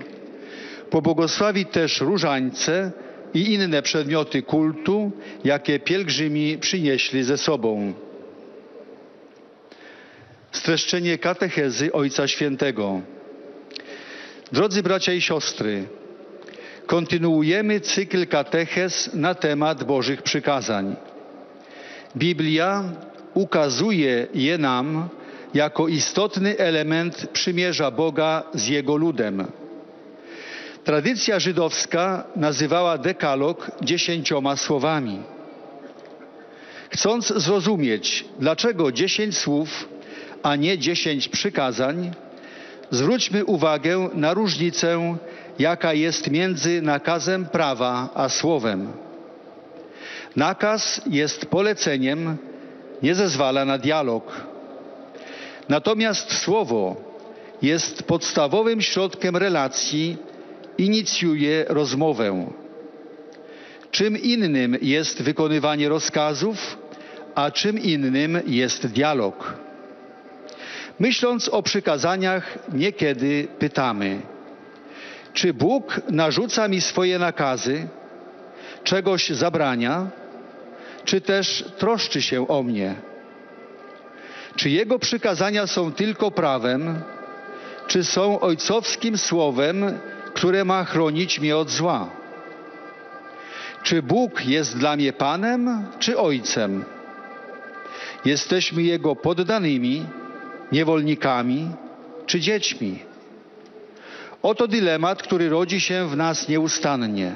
Pobłogosławi też różańce i inne przedmioty kultu, jakie pielgrzymi przynieśli ze sobą. Streszczenie katechezy Ojca Świętego. Drodzy bracia i siostry, kontynuujemy cykl katechez na temat Bożych przykazań. Biblia ukazuje je nam jako istotny element przymierza Boga z Jego ludem. Tradycja żydowska nazywała dekalog 10 słowami. Chcąc zrozumieć, dlaczego 10 słów, a nie 10 przykazań, zwróćmy uwagę na różnicę, jaka jest między nakazem prawa a słowem. Nakaz jest poleceniem, nie zezwala na dialog. Natomiast słowo jest podstawowym środkiem relacji, inicjuje rozmowę. Czym innym jest wykonywanie rozkazów, a czym innym jest dialog. Myśląc o przykazaniach, niekiedy pytamy, czy Bóg narzuca mi swoje nakazy, czegoś zabrania, czy też troszczy się o mnie? Czy Jego przykazania są tylko prawem, czy są ojcowskim słowem, które ma chronić mnie od zła? Czy Bóg jest dla mnie Panem, czy Ojcem? Jesteśmy Jego poddanymi, niewolnikami, czy dziećmi? Oto dylemat, który rodzi się w nas nieustannie.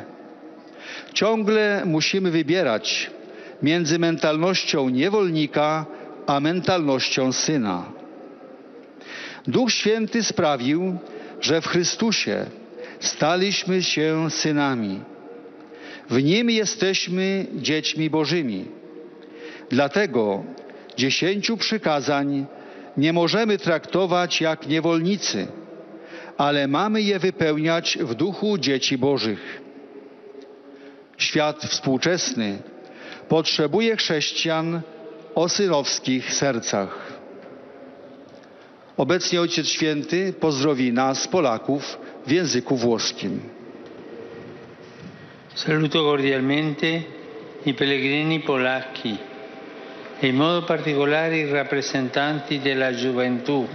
Ciągle musimy wybierać między mentalnością niewolnika a mentalnością syna. Duch Święty sprawił, że w Chrystusie staliśmy się synami. W Nim jesteśmy dziećmi Bożymi. Dlatego 10 przykazań nie możemy traktować jak niewolnicy, ale mamy je wypełniać w duchu dzieci Bożych. Świat współczesny potrzebuje chrześcijan o synowskich sercach. Obecnie Ojciec Święty pozdrowi nas, Polaków, w języku włoskim. Saluto cordialmente i pellegrini polacchi e in modo particolare i rappresentanti della gioventù.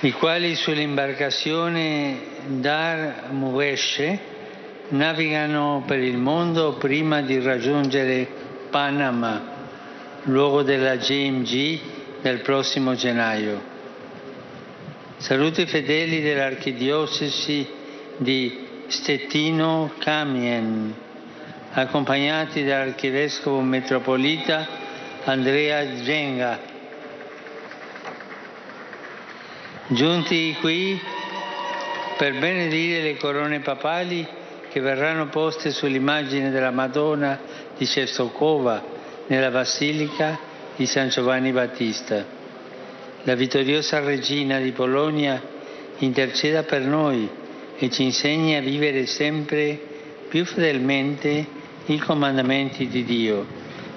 I quali sull'imbarcazione Dar Mugeshe navigano per il mondo prima di raggiungere Panama, luogo della GMG del prossimo gennaio. Saluto i fedeli dell'archidiocesi di Stettino-Camien, accompagnati dall'archivescovo metropolita Andrea Genga. Giunti qui per benedire le corone papali che verranno poste sull'immagine della Madonna di Czestochowa nella Basilica di San Giovanni Battista. La vittoriosa Regina di Polonia interceda per noi e ci insegni a vivere sempre più fedelmente i comandamenti di Dio.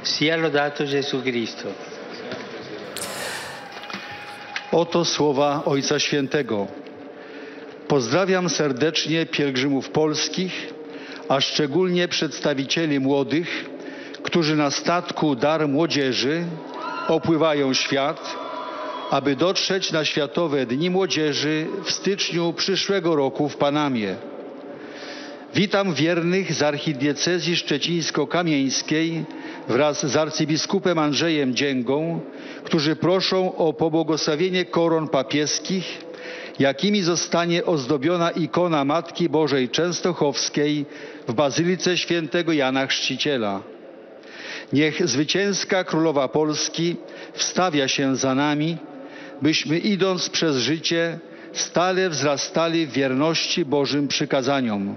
Sia lodato Gesù Cristo. Oto słowa Ojca Świętego. Pozdrawiam serdecznie pielgrzymów polskich, a szczególnie przedstawicieli młodych, którzy na statku Dar Młodzieży opływają świat, aby dotrzeć na Światowe Dni Młodzieży w styczniu przyszłego roku w Panamie. Witam wiernych z archidiecezji szczecińsko-kamieńskiej wraz z arcybiskupem Andrzejem Dzięgą, którzy proszą o pobłogosławienie koron papieskich, jakimi zostanie ozdobiona ikona Matki Bożej Częstochowskiej w Bazylice Świętego Jana Chrzciciela. Niech zwycięska Królowa Polski wstawia się za nami, byśmy idąc przez życie stale wzrastali w wierności Bożym przykazaniom.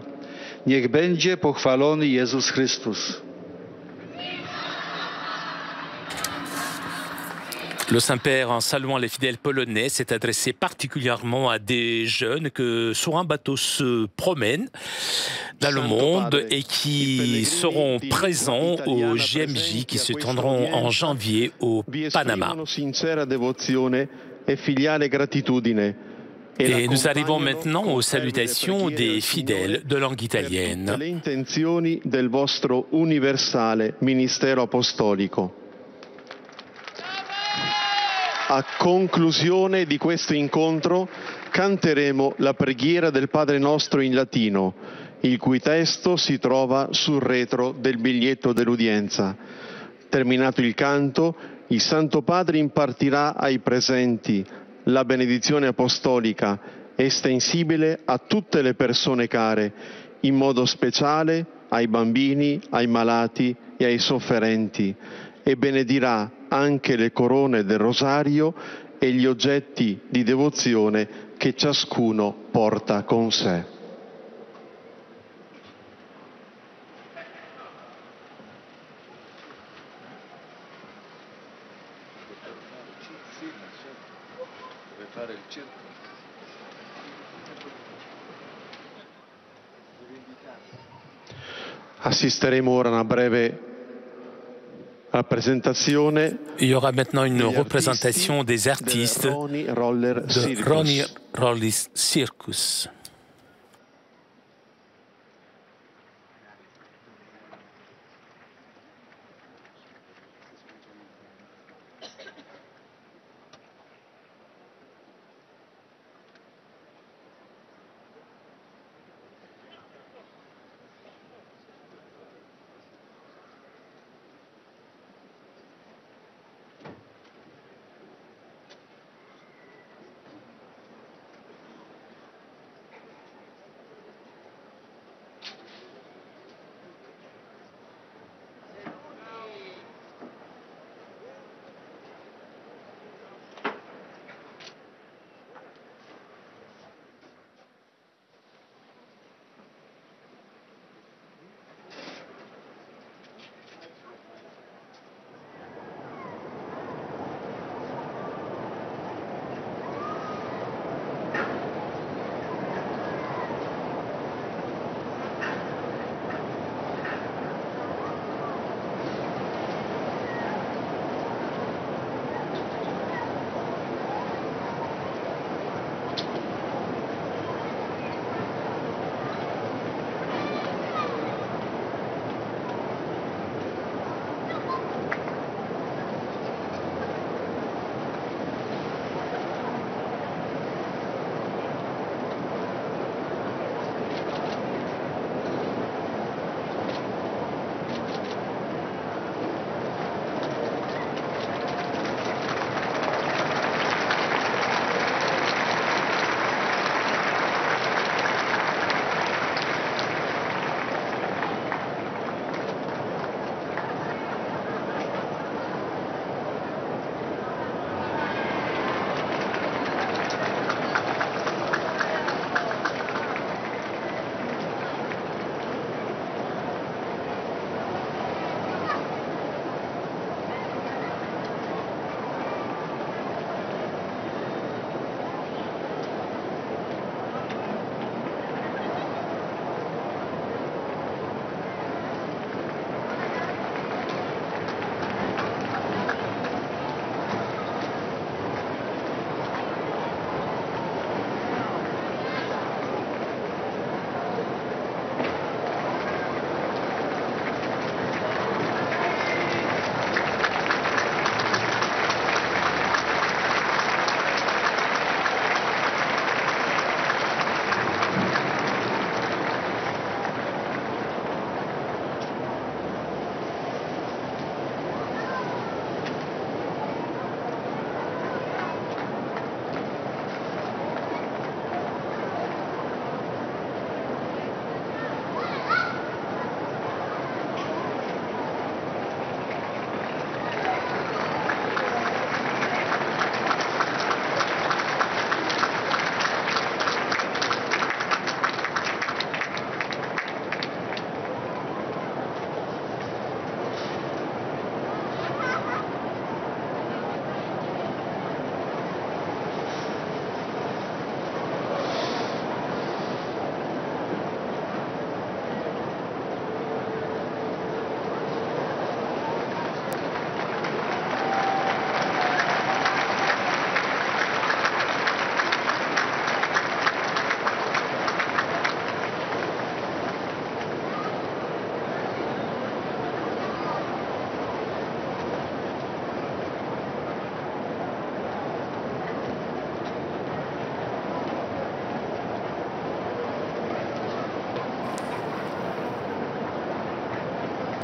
Niech będzie pochwalony Jezus Chrystus. Le Saint-Père, en saluant les fidèles polonais, s'est adressé particulièrement à des jeunes que sur un bateau se promènent dans le monde et qui seront présents au GMJ qui se tiendront en janvier au Panama. Sincera devozione e filiale gratitudine Et nous arrivons maintenant aux salutations des fidèles de langue italienne. Le intenzioni del vostro universale ministero apostolico. A conclusione di questo incontro canteremo la preghiera del Padre nostro in latino, il cui testo si trova sul retro del biglietto dell'udienza. Terminato il canto, il Santo Padre impartirà ai presenti la benedizione apostolica estensibile a tutte le persone care, in modo speciale ai bambini, ai malati e ai sofferenti, e benedirà anche le corone del rosario e gli oggetti di devozione che ciascuno porta con sé. Assisteremo ora a una breve rappresentazione. Il y aura maintenant une représentation des artistes de Ronnie Roller Circus.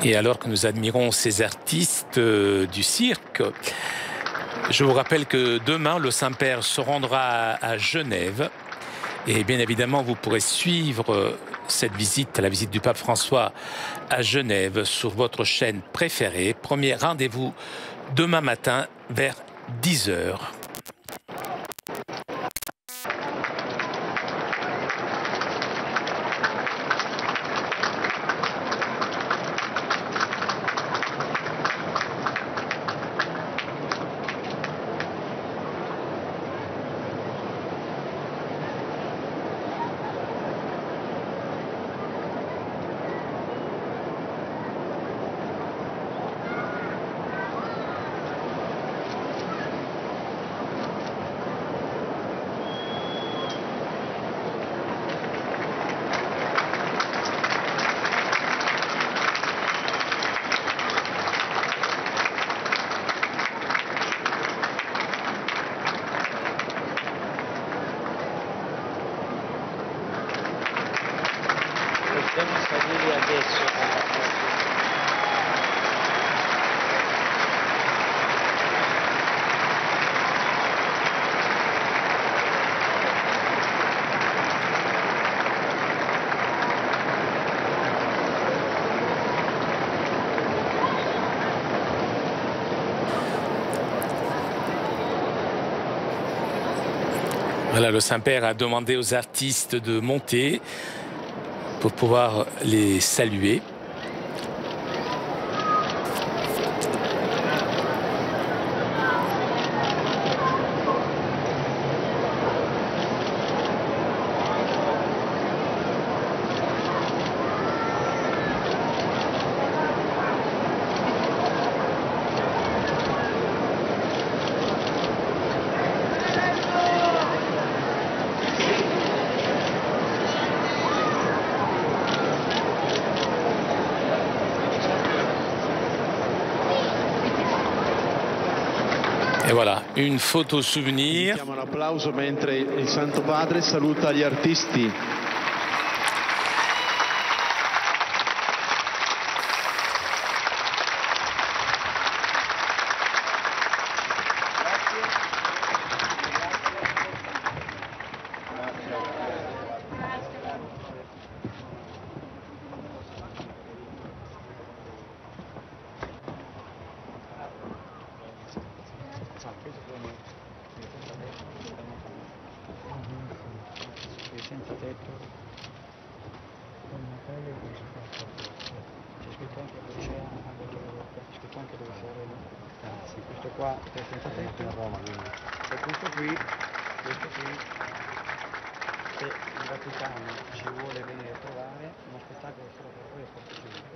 Et alors que nous admirons ces artistes du cirque, je vous rappelle que demain, le Saint-Père se rendra à Genève. Et bien évidemment, vous pourrez suivre cette visite, la visite du pape François à Genève, sur votre chaîne préférée. Premier rendez-vous demain matin vers 10 h. Possiamo salire adesso. Voilà, le Saint-Père a demandé aux artistes de monter pour pouvoir les saluer. Et voilà, une photo souvenir. Diamo un applauso mentre il Santo Padre saluta gli artisti. Senza tetto, con una pelle e c'è scritto anche dove c'è anzi, questo qua è senza tetto a Roma, quindi. E questo qui se il Vaticano ci vuole venire a trovare uno spettacolo solo per voi e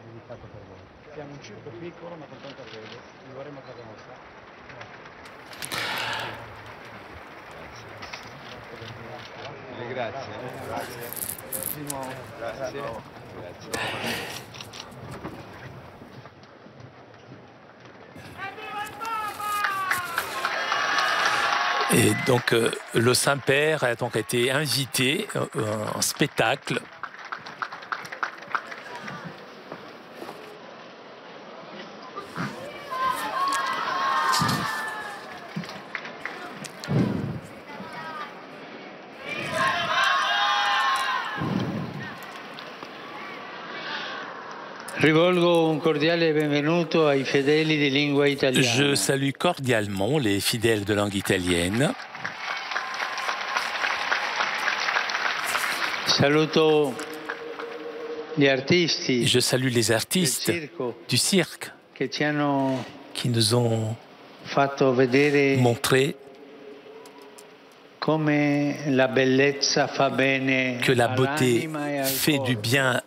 dedicato per voi. Siamo un circo piccolo ma con tanta fede, vi vorremmo a casa nostra. Grazie. Di nuovo. Grazie. Et donc le Saint-Père a donc été invité en spectacle. Rivolgo un cordiale benvenuto ai fedeli di lingua italiana. Je salue cordialement les fidèles de langue italienne. Saluto gli artisti. Je salue les artistes du cirque qui nous ont montré que la beauté fait du bien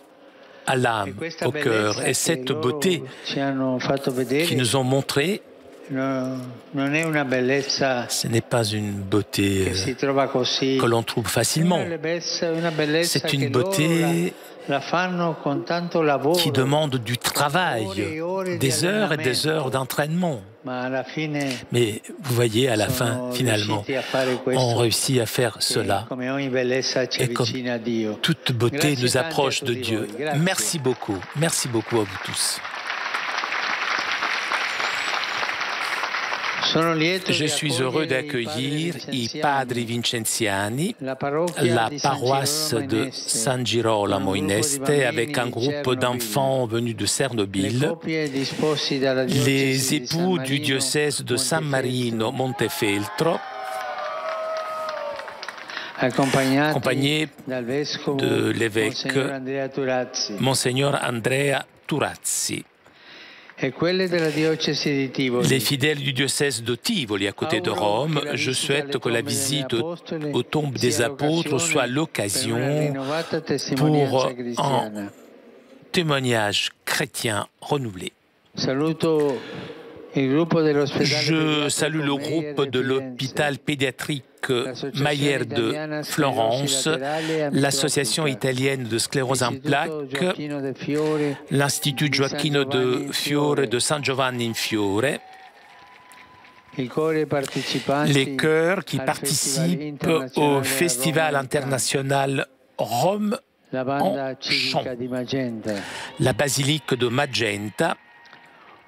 à l'âme, au cœur. Et cette beauté qui nous ont montré, ce n'est pas une beauté que l'on trouve facilement. C'est une beauté qui demande du travail, des heures et des heures d'entraînement. Mais vous voyez, à la fin, finalement, on réussit à faire cela. Et comme toute beauté nous approche de Dieu. Merci beaucoup à vous tous. Je suis heureux d'accueillir i Padri Vincenziani, la paroisse de San Girolamo in Este, avec un groupe d'enfants venus de Cernobil, les époux du diocèse de San Marino Montefeltro, accompagnés de l'évêque Monseigneur Andrea Turazzi. Les fidèles du diocèse de Tivoli, à côté de Rome, je souhaite que la visite aux tombes des apôtres soit l'occasion pour un témoignage chrétien renouvelé. Je salue le groupe de l'hôpital pédiatrique Mayer de Florence, l'association italienne de sclérose en plaques, l'Institut Gioacchino de Fiore de San Giovanni in Fiore, les chœurs qui participent au Festival international Rome en chant, la basilique de Magenta.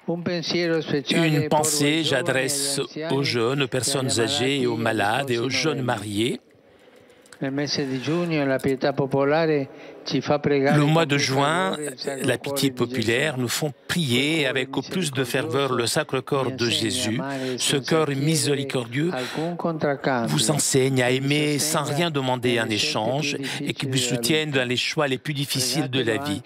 Une pensée, j'adresse aux jeunes, aux personnes âgées et aux malades et aux jeunes mariés. Le mois de juin, la pitié populaire nous font prier avec plus de ferveur le Sacre-Cœur de Jésus. Ce cœur miséricordieux vous enseigne à aimer sans rien demander en échange et qui vous soutienne dans les choix les plus difficiles de la vie.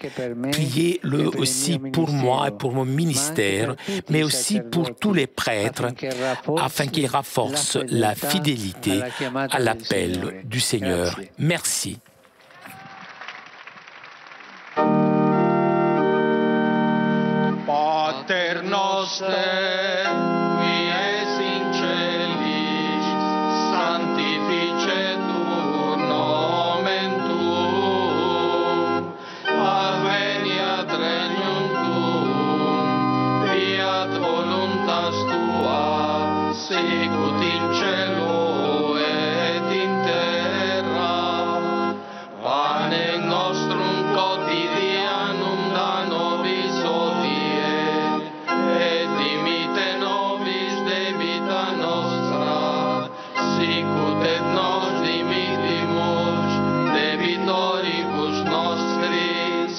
Priez-le aussi pour moi et pour mon ministère, mais aussi pour tous les prêtres, afin qu'ils renforcent la fidélité à l'appel du Seigneur. Merci. Pater noster, qui es in celis, sanctificetur nomen tuum, adveniat regnum tuum, fiat voluntas tua, sicut in cielo et in terra. Panem nostrum quotidianum da nobis hodie, et dimite nobis debita nostra, sicut et nos dimitimus debitoribus nostris,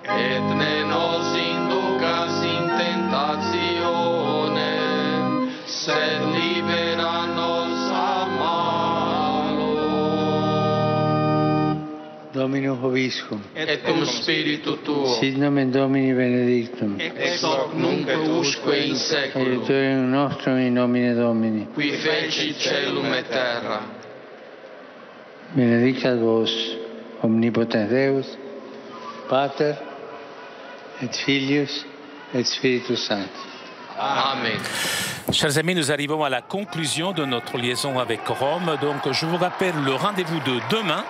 et ne nos inducas in tentationem, sed libera nos a malo. Dominus vobiscum. Et cum spiritu tuo, Sit nomen Domini benedictum. ex hoc nunc et usque in seculum, Aiutorium nostrum in nomine Domini. qui feci celum et terra. Benedicat vos omnipotens Deus, Pater et Filius et Spiritus Sanctus. Amen. Chers amis, nous arrivons à la conclusion de notre liaison avec Rome. Donc, je vous rappelle le rendez-vous de demain.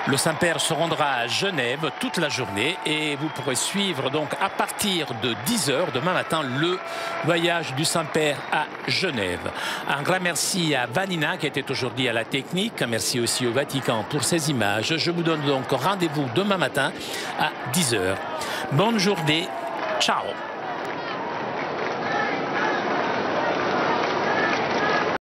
Le Saint-Père se rendra à Genève toute la journée et vous pourrez suivre donc à partir de 10h demain matin le voyage du Saint-Père à Genève. Un grand merci à Vanina qui était aujourd'hui à la technique. Merci aussi au Vatican pour ces images. Je vous donne donc rendez-vous demain matin à 10h. Bonne journée. Ciao.